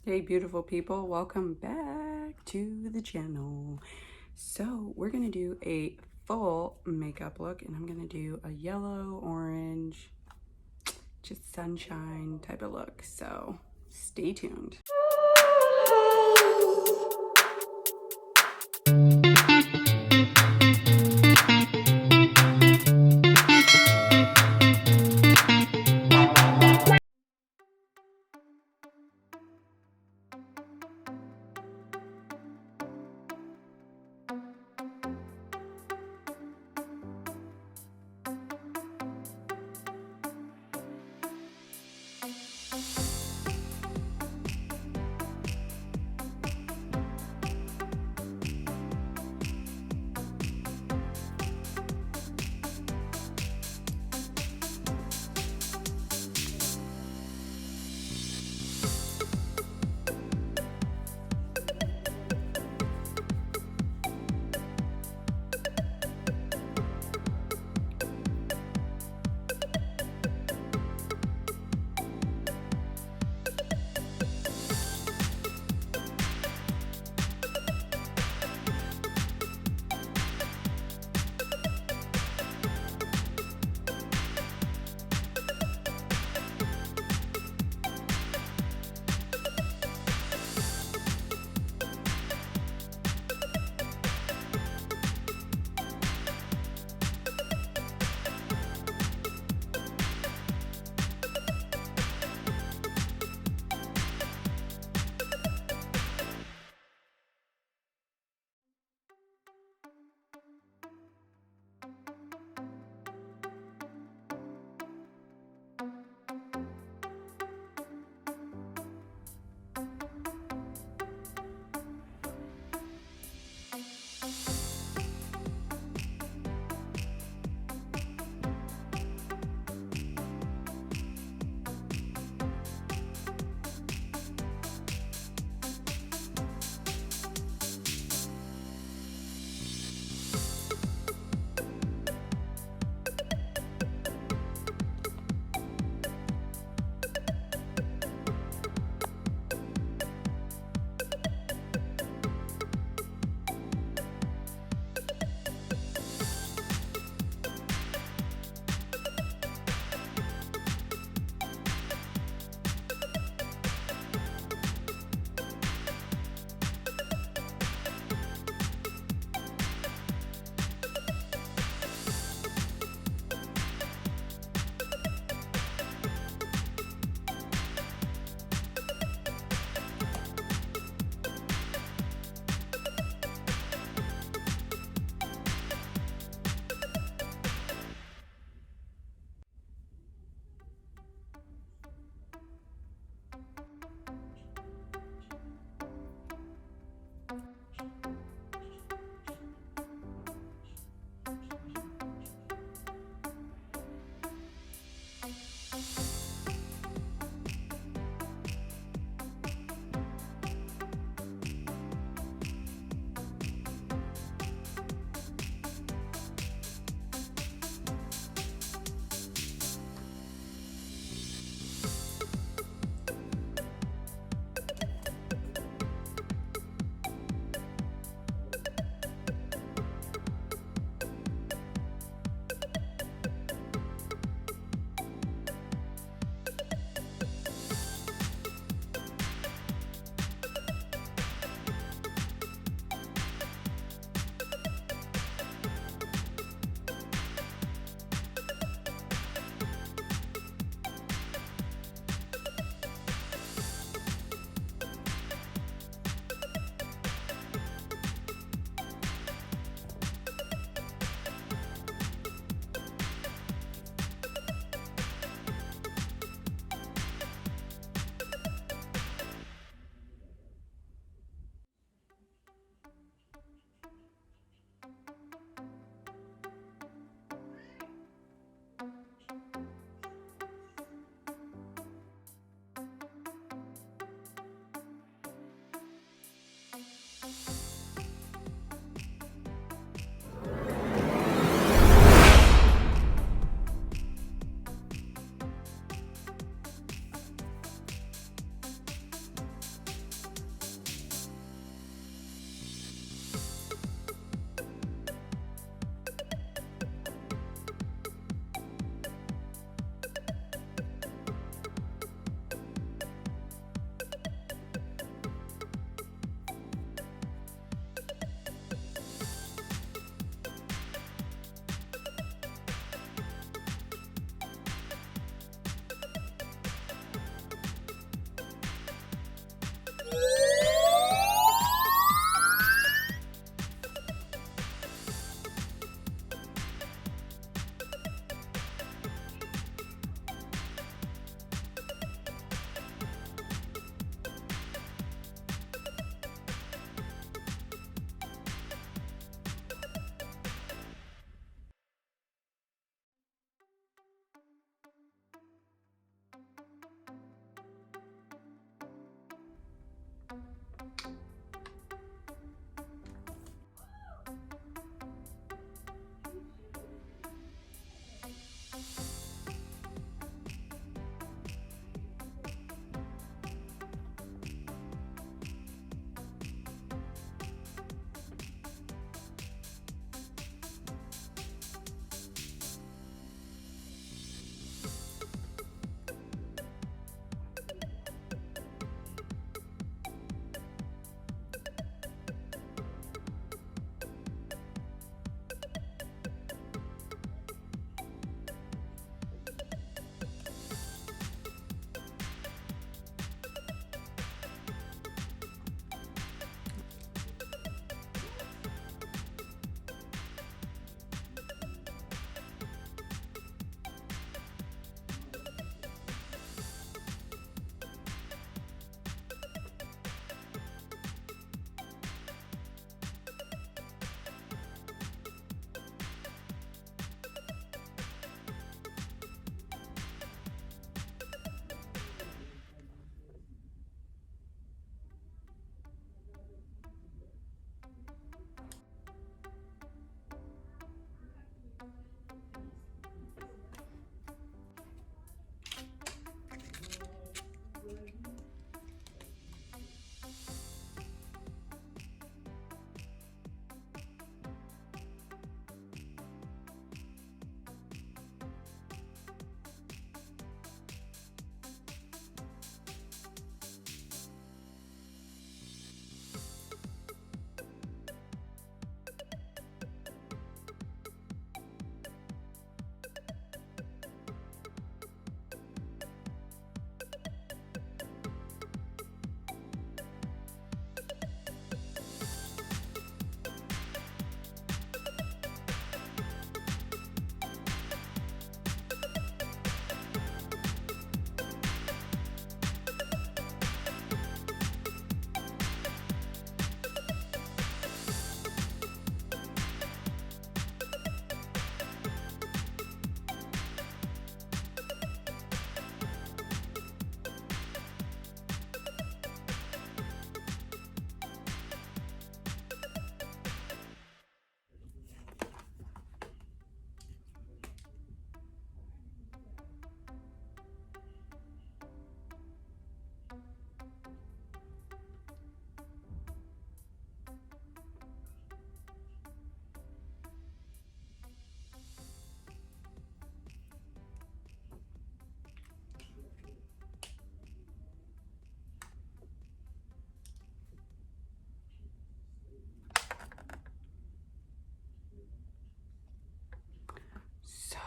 Hey beautiful people, welcome back to the channel. So we're gonna do a full makeup look, and I'm gonna do a yellow, orange, just sunshine type of look. So stay tuned.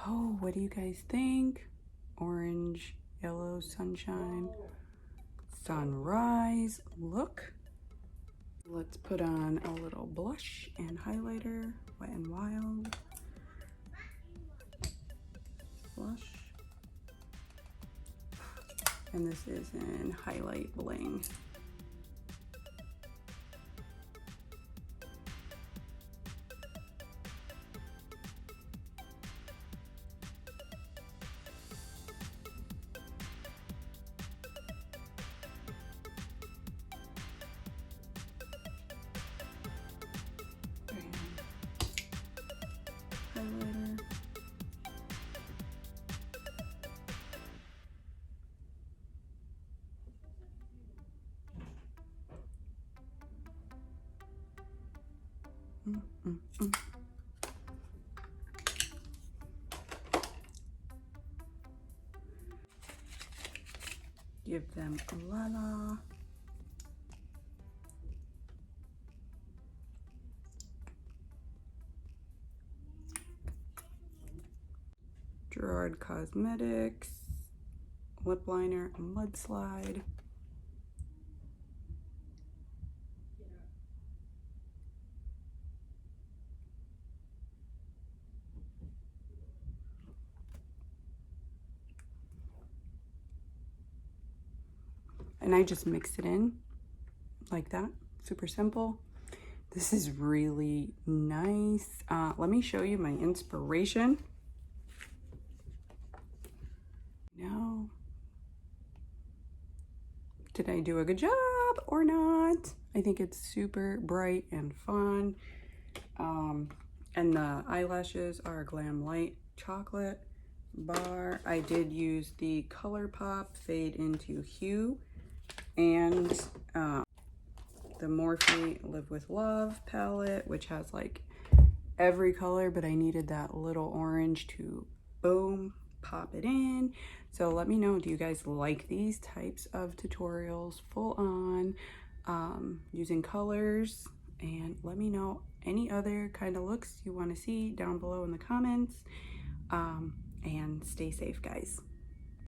So what do you guys think? Orange, yellow, sunshine, sunrise look. Let's put on a little blush and highlighter, Wet n Wild. Blush. And this is in Highlight Bling. Highlighter. Give them a la-la. Gerard Cosmetics lip liner, Mudslide. And I just mix it in like that, super simple. This is really nice. Let me show you my inspiration. No. Did I do a good job or not? I think it's super bright and fun. And the eyelashes are Glam Light Chocolate Bar. I did use the Colourpop Fade into Hue and the Morphe Live with Love palette, which has like every color, but I needed that little orange to boom, pop it in. So let me know, do you guys like these types of tutorials full on using colors? And let me know any other kind of looks you want to see down below in the comments. And stay safe, guys.